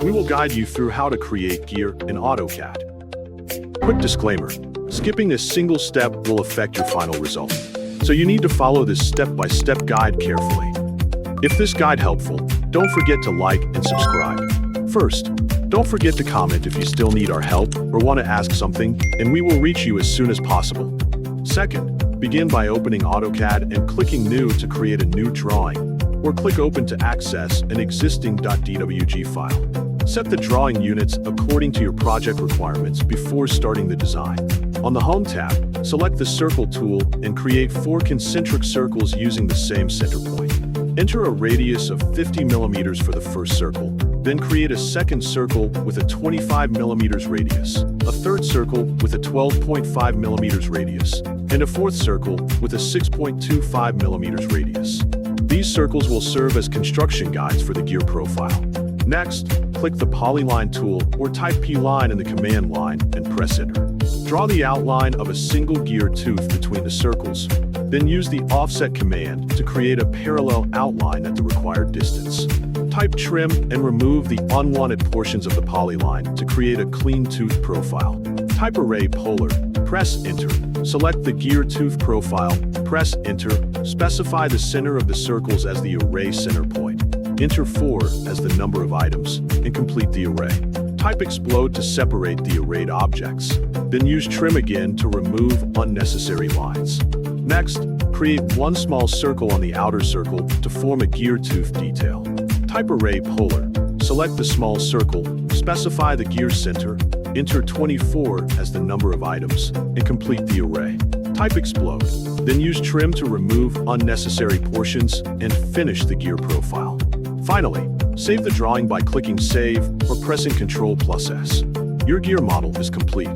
We will guide you through how to create gear in AutoCAD. Quick disclaimer, skipping this single step will affect your final result, so you need to follow this step-by-step guide carefully. If this guide helpful, don't forget to like and subscribe. First, don't forget to comment if you still need our help or want to ask something, and we will reach you as soon as possible. Second, begin by opening AutoCAD and clicking New to create a new drawing, or click Open to access an existing .dwg file. Set the drawing units according to your project requirements before starting the design. On the Home tab, select the Circle tool and create 4 concentric circles using the same center point. Enter a radius of 50 millimeters for the first circle, then create a second circle with a 25 millimeters radius, a third circle with a 12.5 millimeters radius, and a fourth circle with a 6.25 millimeters radius. These circles will serve as construction guides for the gear profile. Next, click the Polyline tool or type P-line in the command line and press Enter. Draw the outline of a single gear tooth between the circles, then use the Offset command to create a parallel outline at the required distance. Type Trim and remove the unwanted portions of the polyline to create a clean tooth profile. Type 𝗟𝗚𝗞𝗘, press Enter. Select the gear tooth profile, press Enter. Specify the center of the circles as the array center point. Enter 4 as the number of items, and complete the array. Type Explode to separate the arrayed objects. Then use Trim again to remove unnecessary lines. Next, create one small circle on the outer circle to form a gear tooth detail. Type 𝗟𝗚𝗞𝗘, select the small circle, specify the gear center, enter 24 as the number of items, and complete the array. Type Explode, then use Trim to remove unnecessary portions and finish the gear profile. Finally, save the drawing by clicking Save or pressing Ctrl+S. Your gear model is complete.